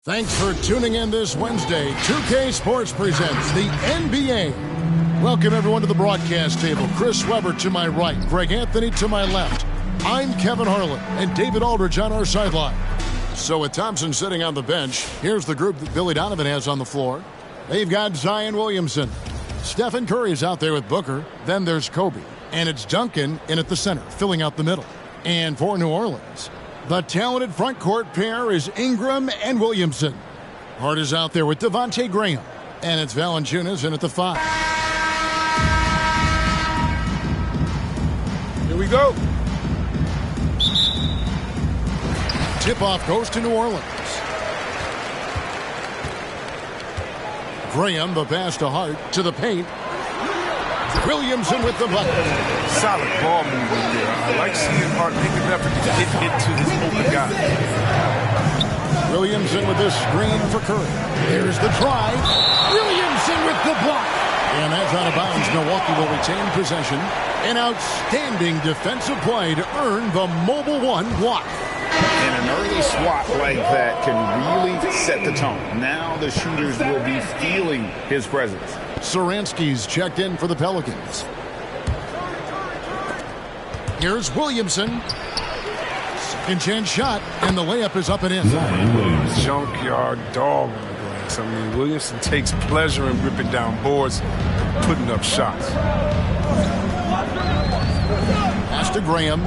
Thanks for tuning in this Wednesday. 2K Sports presents the NBA. Welcome everyone to the broadcast table. Chris Webber to my right, Greg Anthony to my left. I'm Kevin Harlan and David Aldridge on our sideline. So with Thompson sitting on the bench, here's the group that Billy Donovan has on the floor. They've got Zion Williamson. Stephen Curry's out there with Booker. Then there's Kobe. And it's Duncan in at the center, filling out the middle. And for New Orleans, the talented front court pair is Ingram and Williamson. Hart is out there with Devontae Graham. And it's Valanciunas in at the 5. Here we go. Tip-off goes to New Orleans. Graham, the pass to Hart, to the paint. Williamson with the bucket. Solid ball movement there. I like seeing Hart make an effort to get into his open guy. Williamson with this screen for Curry. There's the drive. Williamson with the block. And that's out of bounds. Milwaukee will retain possession. An outstanding defensive play to earn the Mobile One block. And an early swat like that can really set the tone. Now the shooters will be feeling his presence. Saransky's checked in for the Pelicans. Here's Williamson. Second chance shot, and the layup is up and in. Junkyard dog on the glass. I mean, Williamson takes pleasure in ripping down boards and putting up shots. Pass to Graham.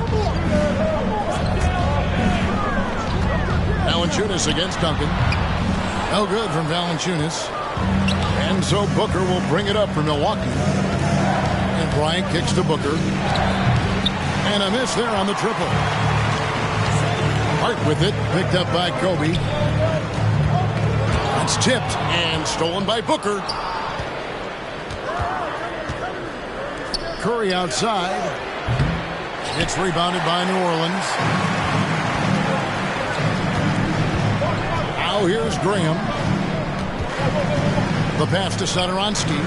Valanciunas against Duncan. No good from Valanciunas. And so Booker will bring it up for Milwaukee. And Bryant kicks to Booker. And a miss there on the triple. Hart with it, picked up by Kobe. It's tipped and stolen by Booker. Curry outside. It's rebounded by New Orleans. Now here's Graham. The pass to Satoransky.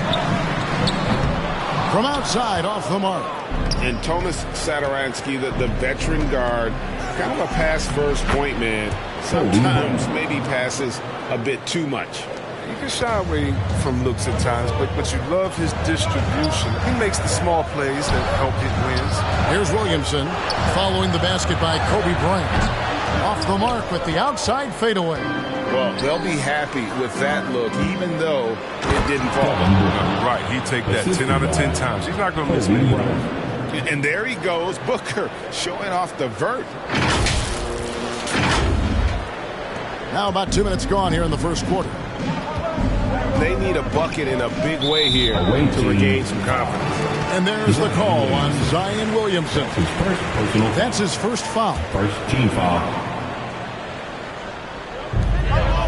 From outside, off the mark. And Thomas Satoransky, the veteran guard, kind of a pass-first point man. Sometimes maybe passes a bit too much. You can shy away from looks at times, but you love his distribution. He makes the small plays that help get wins. Here's Williamson following the basket by Kobe Bryant. Off the mark with the outside fadeaway. Well, they'll be happy with that look, even though it didn't fall. Right, he'd take that 10 out of 10 times. He's not going to miss many. And there he goes, Booker, showing off the vert. Now about 2 minutes gone here in the first quarter. They need a bucket in a big way here to regain some confidence. And there's the call on Zion Williamson. That's his first foul. First team foul.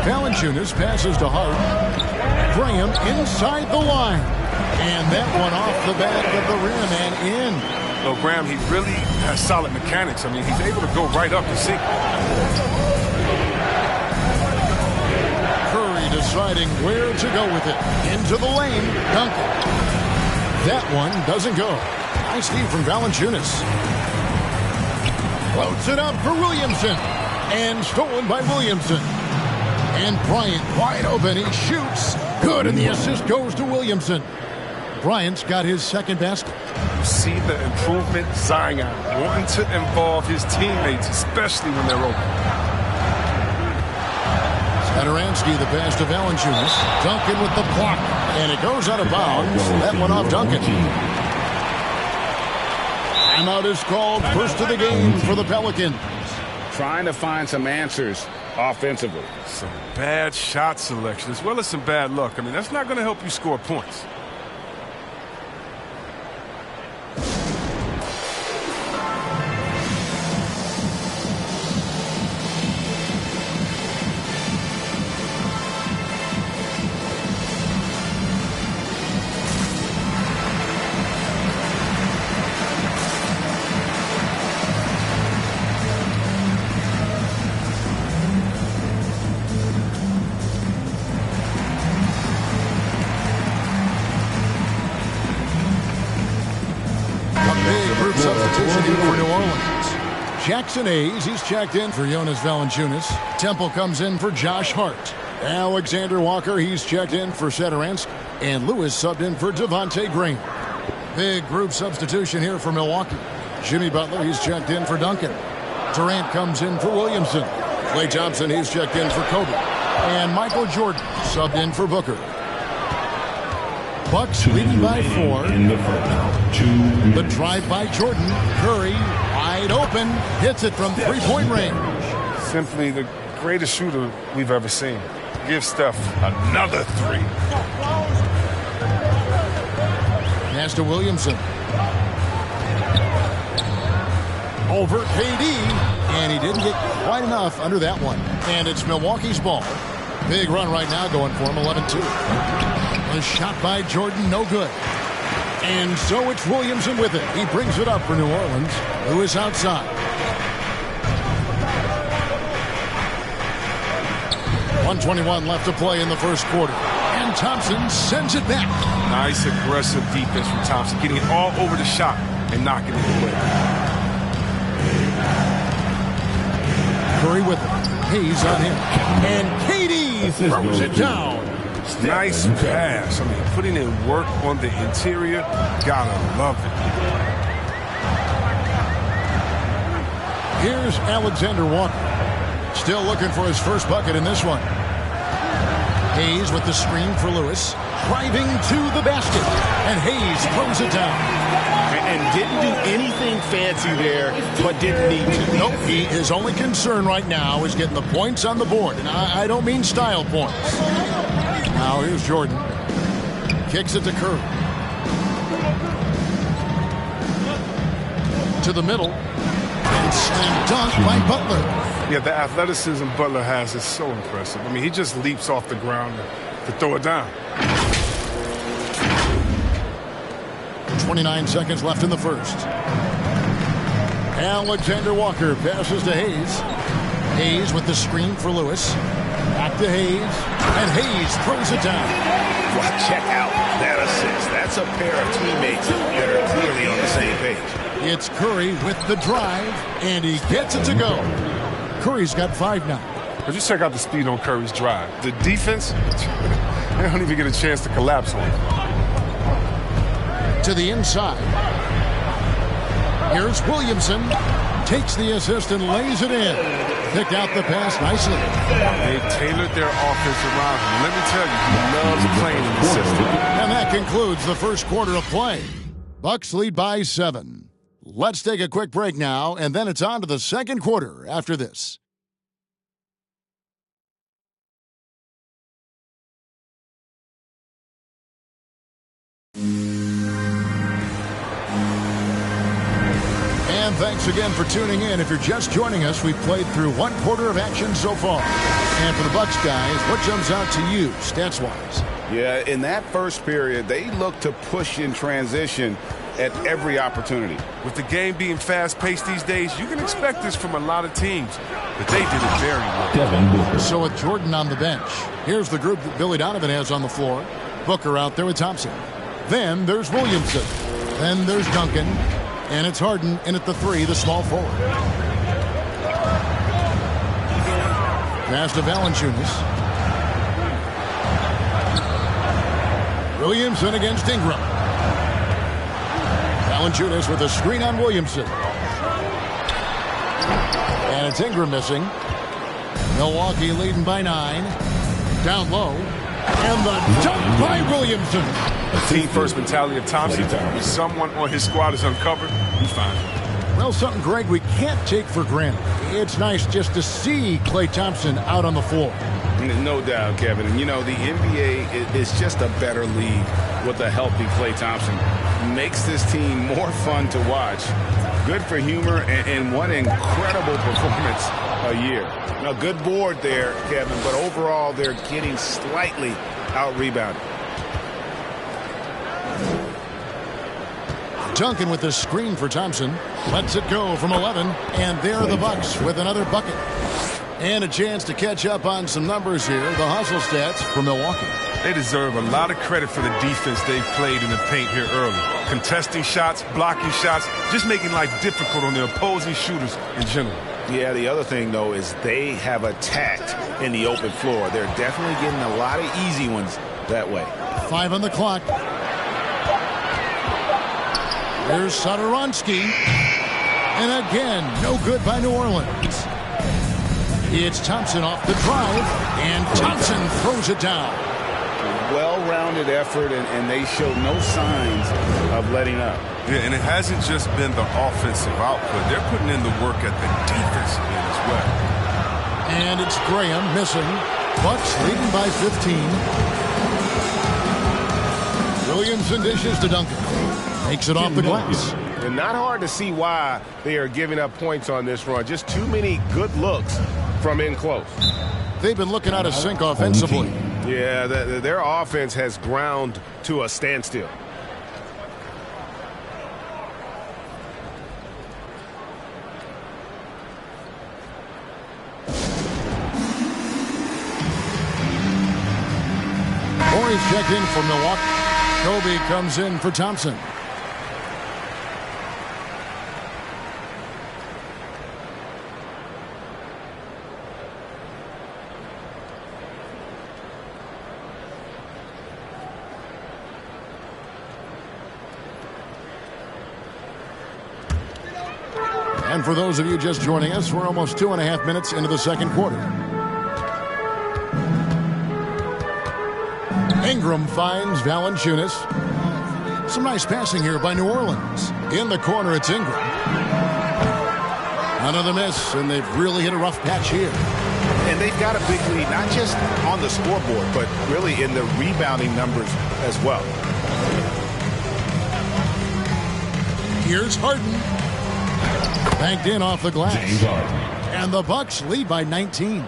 Valanciunas passes to Hart. Graham inside the line. And that one off the back of the rim and in. Well, Graham, he really has solid mechanics. I mean, he's able to go right up and sink. Curry deciding where to go with it. Into the lane. Duncan. That one doesn't go. Nice steal from Valanciunas. Floats it up for Williamson. And stolen by Williamson. And Bryant wide open. He shoots. Good, and the assist goes to Williamson. Bryant's got his second basket. You see the improvement, Zion wanting to involve his teammates, especially when they're open. Satoransky, the pass to Valanciunas. Duncan with the block. And it goes out of bounds. That one off Duncan. Timeout is called. First of the game for the Pelicans. Trying to find some answers offensively. Some bad shot selection as well as some bad luck. I mean, that's not going to help you score points. Substitution for New Orleans. Jackson Hayes, he's checked in for Jonas Valanciunas. Temple comes in for Josh Hart. Alexander Walker, he's checked in for Satoransky. And Lewis subbed in for Devontae Green. Big group substitution here for Milwaukee. Jimmy Butler, he's checked in for Duncan. Durant comes in for Williamson. Klay Thompson, he's checked in for Kobe. And Michael Jordan subbed in for Booker. Bucks leading by 4. The drive by Jordan. Curry, wide open, hits it from three-point range. Simply the greatest shooter we've ever seen. Give Steph another 3. Pass to Williamson. Over KD, and he didn't get quite enough under that one. And it's Milwaukee's ball. Big run right now going for him, 11-2. A shot by Jordan, no good. And so it's Williamson with it. He brings it up for New Orleans, who is outside. 1:21 left to play in the first quarter. And Thompson sends it back. Nice aggressive defense from Thompson, getting it all over the shot and knocking it away. Curry with it. Hayes on him. And KD throws it down. Nice pass. I mean, putting in work on the interior. Gotta love it. Here's Alexander Walker. Still looking for his first bucket in this one. Hayes with the screen for Lewis. Driving to the basket. And Hayes throws it down. And didn't do anything fancy there, but didn't need to. Nope, his only concern right now is getting the points on the board. And I don't mean style points. Now here's Jordan. Kicks it to Curry. To the middle. And slam dunk by Butler. Yeah, the athleticism Butler has is so impressive. I mean, he just leaps off the ground to throw it down. 29 seconds left in the first. Alexander Walker passes to Hayes. Hayes with the screen for Lewis. Back to Hayes. And Hayes throws it down. Well, check out that assist. That's a pair of teammates that are clearly on the same page. It's Curry with the drive. And he gets it to go. Curry's got 5 now. But just check out the speed on Curry's drive. The defense, they don't even get a chance to collapse on him. To the inside. Here's Williamson. Takes the assist and lays it in. Picked out the pass nicely. They've tailored their offense around him. Let me tell you, he loves playing in the system. And that concludes the first quarter of play. Bucks lead by 7. Let's take a quick break now, and then it's on to the second quarter after this. And thanks again for tuning in. If you're just joining us, we've played through one quarter of action so far. And for the Bucks guys, what jumps out to you, stats-wise? Yeah, in that first period, they looked to push in transition at every opportunity. With the game being fast-paced these days, you can expect this from a lot of teams, but they did it very well. So with Jordan on the bench, here's the group that Billy Donovan has on the floor. Booker out there with Thompson. Then there's Williamson. Then there's Duncan. And it's Harden in at the 3, the small forward. Pass to Valanciunas. Williamson against Ingram. Valanciunas with a screen on Williamson. And it's Ingram missing. Milwaukee leading by 9. Down low. And the dunk by Williamson. The team-first mentality of Thompson. If someone on his squad is uncovered, he's fine. Well, something, Greg, we can't take for granted. It's nice just to see Klay Thompson out on the floor. No doubt, Kevin. And, you know, the NBA is just a better league with a healthy Klay Thompson. Makes this team more fun to watch. Good for humor and one incredible performance a year. Now, good board there, Kevin, but overall they're getting slightly out-rebounded. Duncan with the screen for Thompson. Lets it go from 11. And there are the Bucks with another bucket. And a chance to catch up on some numbers here. The hustle stats for Milwaukee. They deserve a lot of credit for the defense they've played in the paint here early. Contesting shots, blocking shots, just making life difficult on the opposing shooters in general. Yeah, the other thing, though, is they have attacked in the open floor. They're definitely getting a lot of easy ones that way. 5 on the clock. Here's Satoransky. And again, no good by New Orleans. It's Thompson off the drive, and Thompson throws it down. Well-rounded effort, and they show no signs of letting up. Yeah, and it hasn't just been the offensive output. They're putting in the work at the defensive end as well. And it's Graham missing. Bucks leading by 15. Williamson dishes to Duncan. Makes it off the glass. And not hard to see why they are giving up points on this run. Just too many good looks from in close. They've been looking out of sync offensively. Yeah, their offense has ground to a standstill. Morey's checked in for Milwaukee. Kobe comes in for Thompson. And for those of you just joining us, we're almost 2.5 minutes into the second quarter. Ingram finds Valanciunas. Some nice passing here by New Orleans. In the corner, it's Ingram. Another miss, and they've really hit a rough patch here. And they've got a big lead, not just on the scoreboard, but really in the rebounding numbers as well. Here's Harden. Banked in off the glass. And the Bucks lead by 19.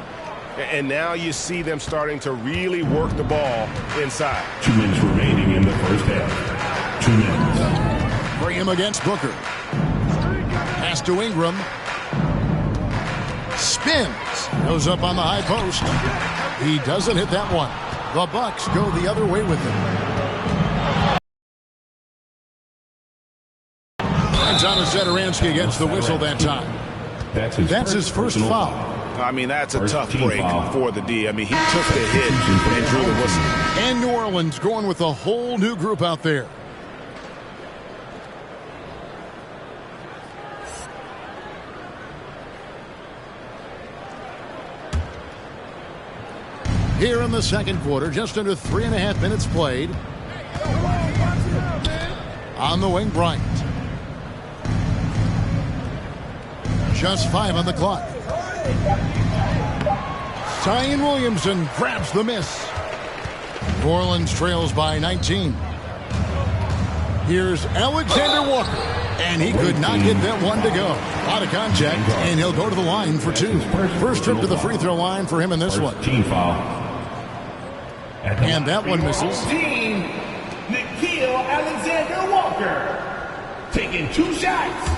And now you see them starting to really work the ball inside. 2 minutes remaining in the first half. 2 minutes. Graham against Booker. Pass to Ingram. Spins. Goes up on the high post. He doesn't hit that one. The Bucks go the other way with him. Thomas Satoransky gets the whistle that time. That's his first foul. I mean, that's a tough break for the D. I mean, he took the hit and drew the whistle. And New Orleans going with a whole new group out there. Here in the second quarter, just under 3.5 minutes played. On the wing, Bryant. Just 5 on the clock. Zion Williamson grabs the miss. New Orleans trails by 19. Here's Alexander Walker. And he could not get that one to go. Out of contact, and he'll go to the line for 2. First trip to the free throw line for him in this one. Team foul. And that one misses. Team, Nickeil Alexander Walker. Taking 2 shots.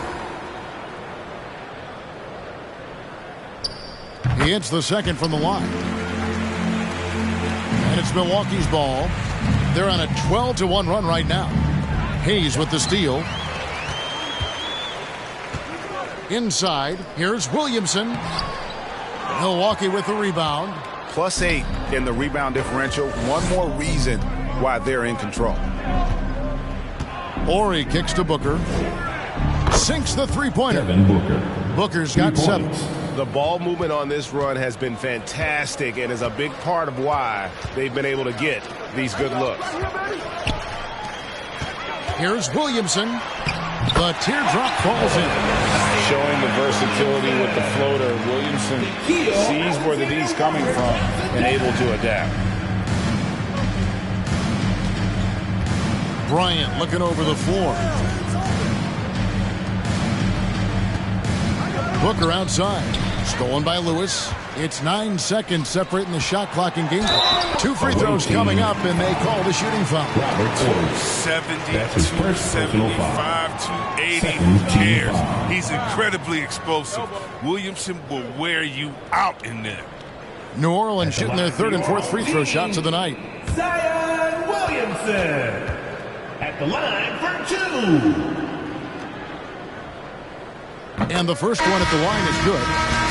He hits the second from the line. And it's Milwaukee's ball. They're on a 12-1 run right now. Hayes with the steal. Inside, here's Williamson. Milwaukee with the rebound. +8 in the rebound differential. One more reason why they're in control. Horry kicks to Booker. Sinks the three-pointer. Booker's got 7. The ball movement on this run has been fantastic and is a big part of why they've been able to get these good looks. Here's Williamson. The teardrop falls in. Showing the versatility with the floater. Williamson sees where the D's coming from and able to adapt. Bryant looking over the floor. Booker outside. Stolen by Lewis. It's 9 seconds separating the shot clock and game. 2 free throws coming up, and they call the shooting foul. 72, 75, 280. Who cares? He's incredibly explosive. Williamson will wear you out in there. New Orleans shooting their 3rd and 4th free throw shots of the night. Zion Williamson at the line for 2. And the first one at the line is good.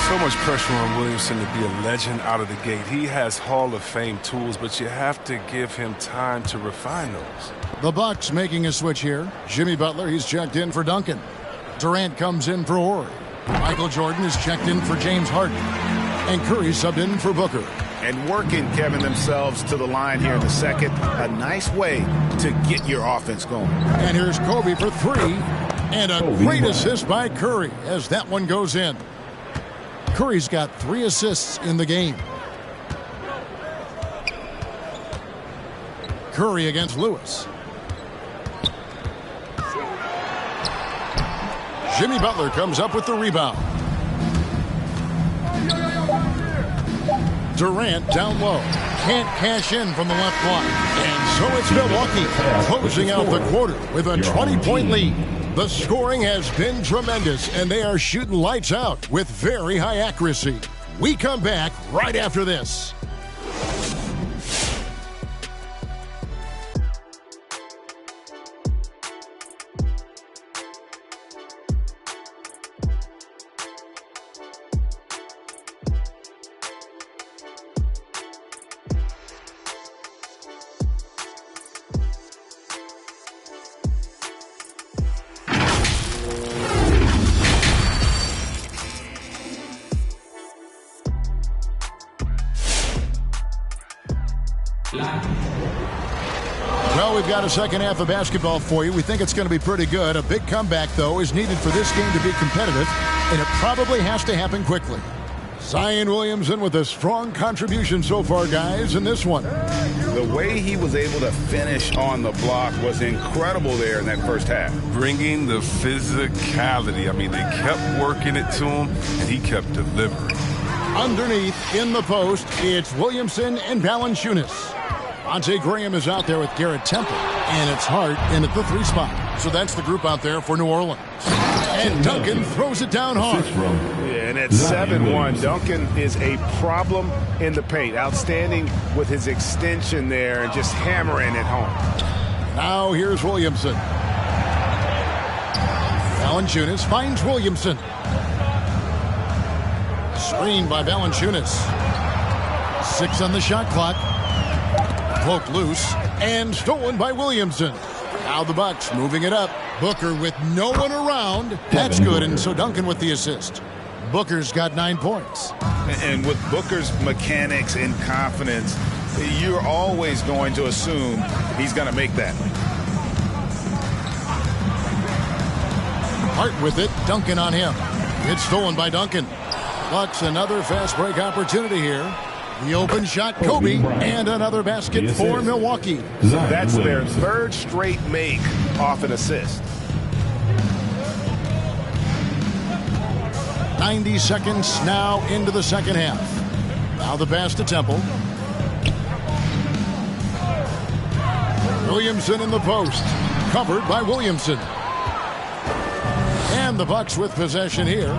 So much pressure on Williamson to be a legend out of the gate. He has Hall of Fame tools, but you have to give him time to refine those. The Bucks making a switch here. Jimmy Butler, he's checked in for Duncan. Durant comes in for Horry. Michael Jordan is checked in for James Harden. And Curry subbed in for Booker. And working, Kevin, themselves to the line here in the second. A nice way to get your offense going. And here's Kobe for 3. And a great assist by Curry as that one goes in. Curry's got 3 assists in the game. Curry against Lewis. Jimmy Butler comes up with the rebound. Durant down low. Can't cash in from the left block. And so it's Milwaukee closing out the quarter with a 20-point lead. The scoring has been tremendous, and they are shooting lights out with very high accuracy. We come back right after this. Well, we've got a second half of basketball for you. We think it's going to be pretty good. A big comeback, though, is needed for this game to be competitive, and it probably has to happen quickly. Zion Williamson with a strong contribution so far, guys, in this one. The way he was able to finish on the block was incredible there in that first half. Bringing the physicality. I mean, they kept working it to him, and he kept delivering. Underneath, in the post, it's Williamson and Valanciunas. Monte Graham is out there with Garrett Temple, and it's Hart in at the 3 spot. So that's the group out there for New Orleans. And Duncan throws it down hard. Yeah, and at 7-1, Duncan is a problem in the paint. Outstanding with his extension there and just hammering it home. Now here's Williamson. Valanciunas finds Williamson. Screen by Valanciunas. 6 on the shot clock. Poked loose and stolen by Williamson. Now the Bucks moving it up. Booker with no one around. That's good, and so Duncan with the assist. Booker's got 9 points. And with Booker's mechanics and confidence, you're always going to assume he's going to make that. Hart with it. Duncan on him. It's stolen by Duncan. Bucks another fast break opportunity here. The open shot, Kobe, and another basket for Milwaukee. That's their 3rd straight make off an assist. 90 seconds now into the second half. Now the pass to Temple. Williamson in the post. Covered by Williamson. And the Bucks with possession here.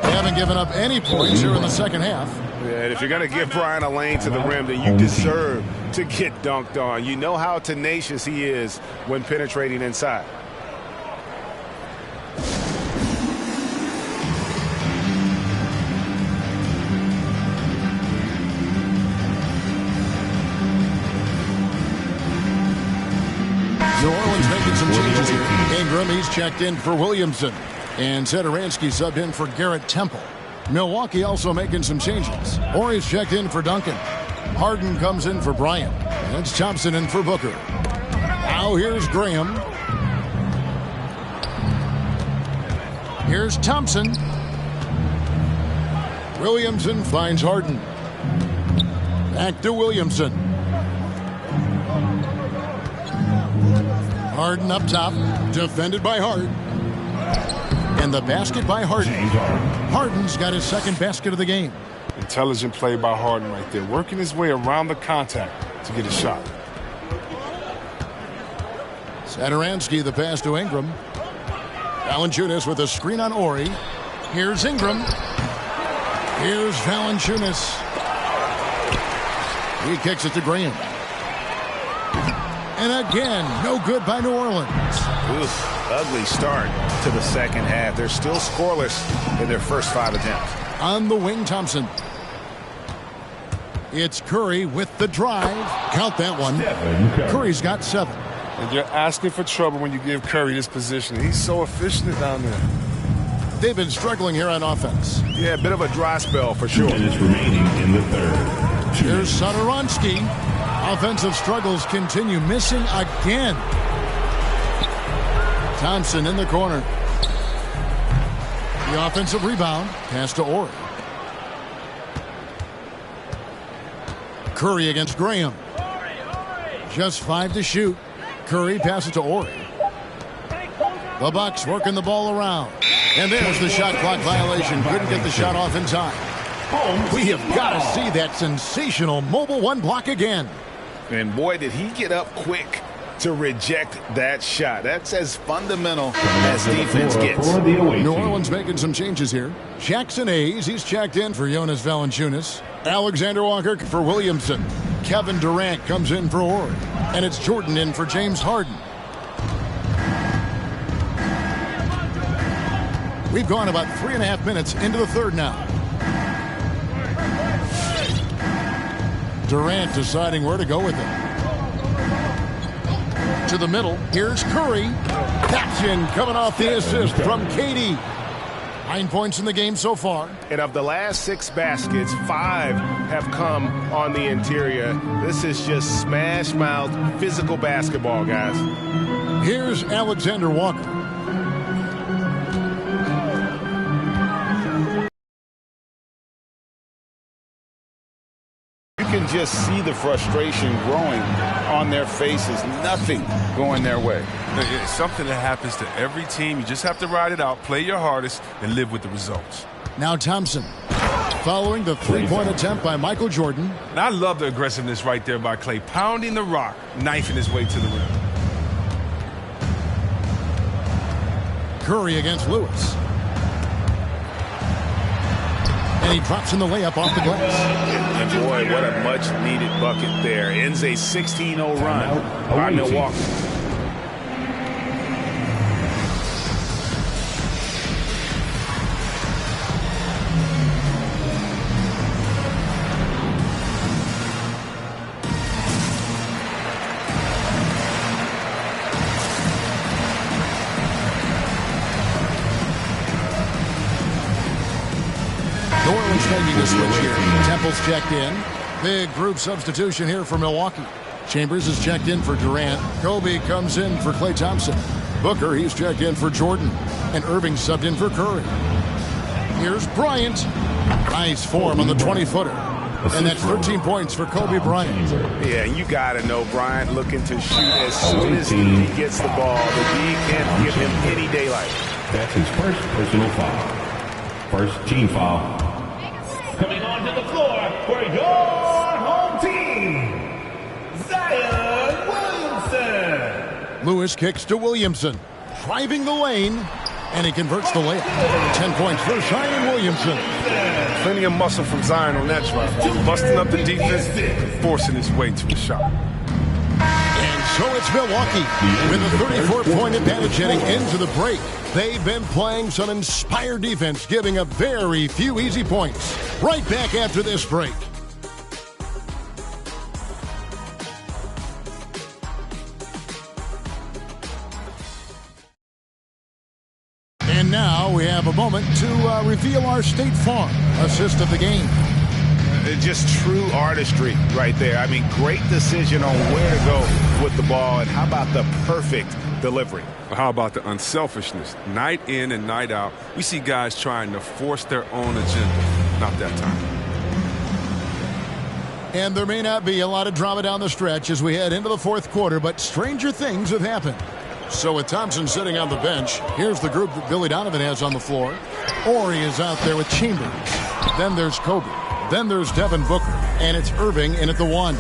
They haven't given up any points here in the second half. Yeah, and if you're going to give Brian a lane to the rim, then you deserve to get dunked on. You know how tenacious he is when penetrating inside. New Orleans making some changes here. Ingram, he's checked in for Williamson. And Satoransky subbed in for Garrett Temple. Milwaukee also making some changes. Horry's checked in for Duncan. Harden comes in for Bryant. That's Thompson in for Booker. Now here's Graham. Here's Thompson. Williamson finds Harden. Back to Williamson. Harden up top. Defended by Hart. And the basket by Harden. Harden's got his 2nd basket of the game. Intelligent play by Harden right there, working his way around the contact to get a shot. Satoransky, the pass to Ingram. Valanciunas with a screen on Horry. Here's Ingram. Here's Valanciunas. He kicks it to Graham. And again, no good by New Orleans. Oof, ugly start to the second half. They're still scoreless in their first 5 attempts. On the wing, Thompson. It's Curry with the drive. Count that one. Curry's got 7. And you're asking for trouble when you give Curry this position. He's so efficient down there. They've been struggling here on offense. Yeah, a bit of a dry spell for sure. 2 minutes remaining in the third. Here's Satoransky. Offensive struggles continue, missing again. Thompson in the corner. The offensive rebound. Pass to Ori. Curry against Graham. Just 5 to shoot. Curry passes to Ori. The Bucks working the ball around. And there's the shot clock violation. Couldn't get the shot off in time. We have got to see that sensational mobile 1 block again. And boy, did he get up quick to reject that shot. That's as fundamental as defense gets. New Orleans making some changes here. Jackson Hayes, he's checked in for Jonas Valanciunas. Alexander Walker for Williamson. Kevin Durant comes in for Ori. And it's Jordan in for James Harden. We've gone about 3.5 minutes into the third now. Durant deciding where to go with it. To the middle. Here's Curry. That's in, coming off the assist from KD. 9 points in the game so far. And of the last 6 baskets, 5 have come on the interior. This is just smash mouth physical basketball, guys. Here's Alexander Walker. You can just see the frustration growing on their faces. Nothing going their way. It's something that happens to every team. You just have to ride it out, play your hardest, and live with the results. Now Thompson. Following the 3-point attempt by Michael Jordan. And I love the aggressiveness right there by Klay, pounding the rock, knifing his way to the rim. Curry against Lewis. And he drops in the layup off the glass. And boy, what a much-needed bucket there. Ends a 16-0 run by Milwaukee. Making a switch here. Temple's checked in. Big group substitution here for Milwaukee. Chambers is checked in for Durant. Kobe comes in for Klay Thompson. Booker, he's checked in for Jordan. And Irving subbed in for Curry. Here's Bryant. Nice form on the 20-footer. And that's 13 points for Kobe Bryant. Yeah, you got to know Bryant looking to shoot as soon as he gets the ball. The D can't give him any daylight. That's his first personal foul. First team foul. Coming onto the floor for your home team, Zion Williamson. Lewis kicks to Williamson. Driving the lane. And he converts the layup. 10 points for Zion Williamson. Plenty of muscle from Zion on that drive. Busting up the defense, forcing his way to the shot. And so it's Milwaukee with a 34-point advantage heading into the break. They've been playing some inspired defense, giving up very few easy points. Right back after this break. And now we have a moment to reveal our State Farm assist of the game. Just true artistry right there. I mean, great decision on where to go with the ball, and how about the perfect delivery? How about the unselfishness? Night in and night out, we see guys trying to force their own agenda. Not that time. And there may not be a lot of drama down the stretch as we head into the fourth quarter, but stranger things have happened. So with Thompson sitting on the bench, here's the group that Billy Donovan has on the floor. Ori is out there with Chambers. Then there's Kobe. Then there's Devin Booker. And it's Irving in at the 1.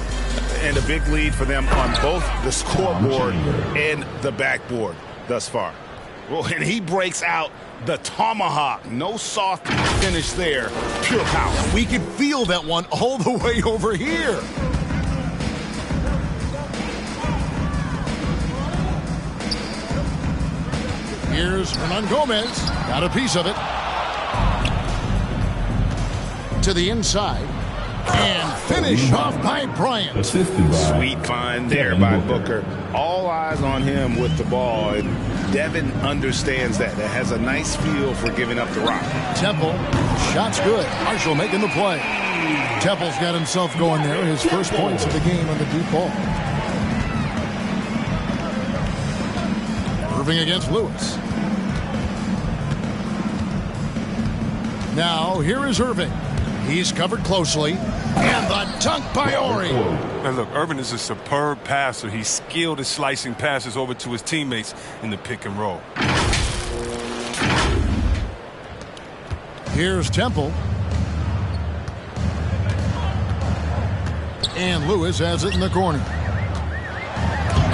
And a big lead for them on both the scoreboard and the backboard thus far. Well, and he breaks out the tomahawk. No soft finish there. Pure power. We could feel that one all the way over here. Here's Hernan Gomez. Got a piece of it. To the inside. And finish off by Bryant. Assisted by Sweet find there by Booker. All eyes on him with the ball, and Devin understands that. That has a nice feel for giving up the rock. Temple, shot's good. Marshall making the play. Temple's got himself going there. His first points of the game on the deep ball. Irving against Lewis. Now, here is Irving. He's covered closely. And the dunk by Ori. And look, Irving is a superb passer. He's skilled at slicing passes over to his teammates in the pick and roll. Here's Temple. And Lewis has it in the corner.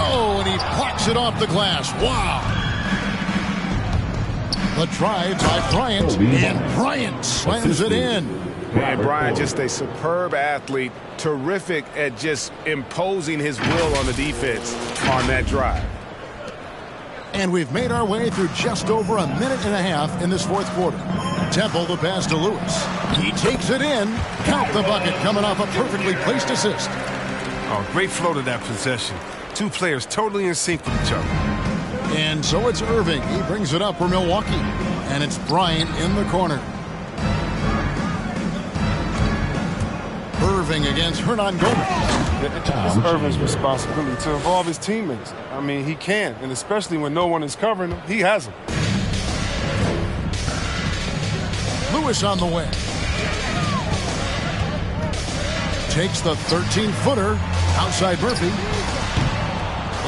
Oh, and he plucks it off the glass. Wow. The drive by Bryant. And Bryant slams it in. And Bryant, just a superb athlete, terrific at just imposing his will on the defense on that drive. And we've made our way through just over a minute and a half in this fourth quarter. Temple, the pass to Lewis. He takes it in. Count the bucket coming off a perfectly placed assist. Oh, great flow to that possession. Two players totally in sync with each other. And so it's Irving. He brings it up for Milwaukee. And it's Bryant in the corner. Irving against Hernan Gomez. It's Irving's responsibility to involve his teammates. I mean, he can, and especially when no one is covering him, he has them. Lewis on the way. Takes the 13-footer outside Murphy.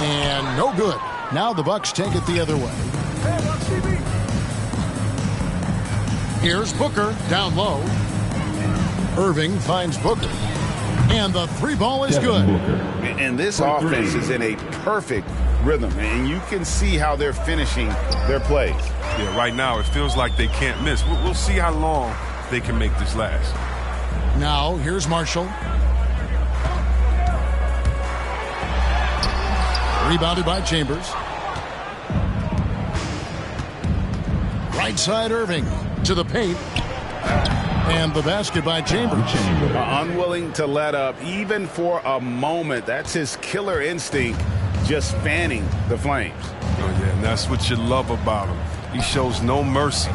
And no good. Now the Bucks take it the other way. Here's Booker down low. Irving finds Booker. And the three ball is good. And this offense is in a perfect rhythm. And you can see how they're finishing their plays. Yeah, right now it feels like they can't miss. We'll see how long they can make this last. Now here's Marshall. Rebounded by Chambers. Right side Irving to the paint. And the basket by Chambers. Unwilling to let up even for a moment. That's his killer instinct, just fanning the flames. Oh, yeah, and that's what you love about him. He shows no mercy,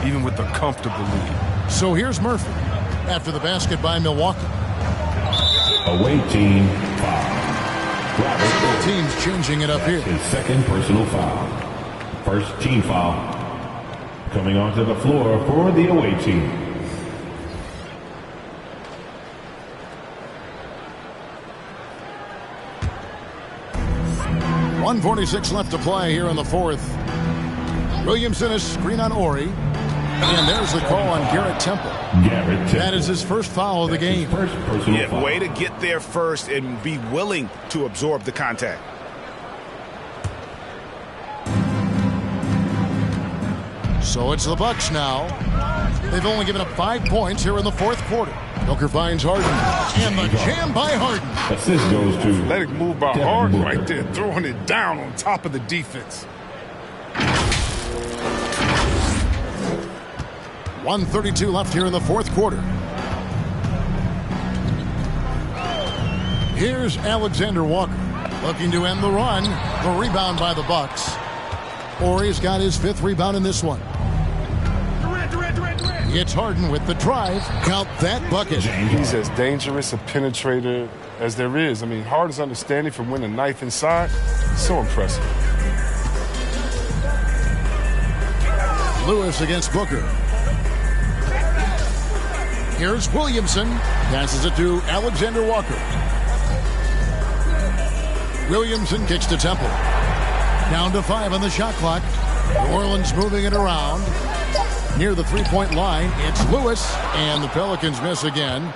even with a comfortable lead. So here's Murphy after the basket by Milwaukee. Away team foul. Both teams changing it up here. His second personal foul. First team foul. Coming onto the floor for the away team. .146 left to play here in the fourth. Williamson is screen on Ori. And there's the call on Garrett Temple. That is his first foul of the game. Yeah, way to get there first and be willing to absorb the contact. So it's the Bucks now. They've only given up 5 points here in the fourth quarter. Booker finds Harden. And the jam by Harden. Assist goes to Athletic move by Harden right there, throwing it down on top of the defense. 1:32 left here in the fourth quarter. Here's Alexander Walker looking to end the run. The rebound by the Bucks. Ori's got his 5th rebound in this one. It's Harden with the drive. Count that bucket. He's as dangerous a penetrator as there is. I mean, Harden's understanding from when a knife inside, so impressive. Lewis against Booker. Here's Williamson. Passes it to Alexander Walker. Williamson kicks to Temple. Down to 5 on the shot clock. New Orleans moving it around. Near the three-point line, it's Lewis, and the Pelicans miss again.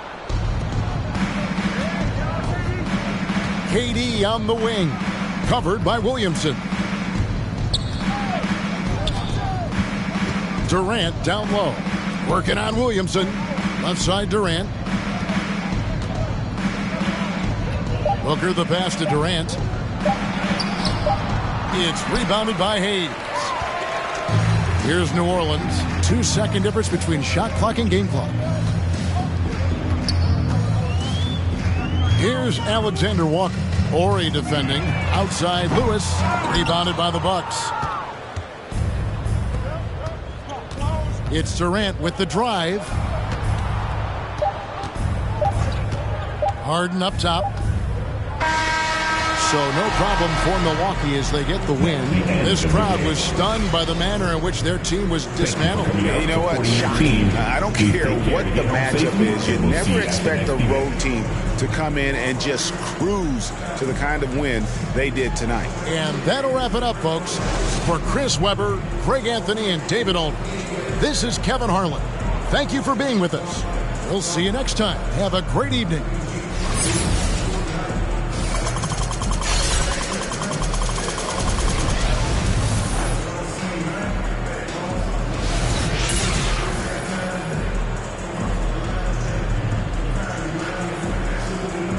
KD on the wing, covered by Williamson. Durant down low, working on Williamson. Left side Durant. Booker the pass to Durant. It's rebounded by Hayes. Here's New Orleans. 2-second difference between shot clock and game clock. Here's Alexander Walker. Ori defending. Outside Lewis. Rebounded by the Bucks. It's Durant with the drive. Harden up top. So no problem for Milwaukee as they get the win. This crowd was stunned by the manner in which their team was dismantled. You know what? Shocking. I don't care what the matchup is. You never expect a road team to come in and just cruise to the kind of win they did tonight. And that'll wrap it up, folks. For Chris Webber, Craig Anthony, and David Olney, this is Kevin Harlan. Thank you for being with us. We'll see you next time. Have a great evening.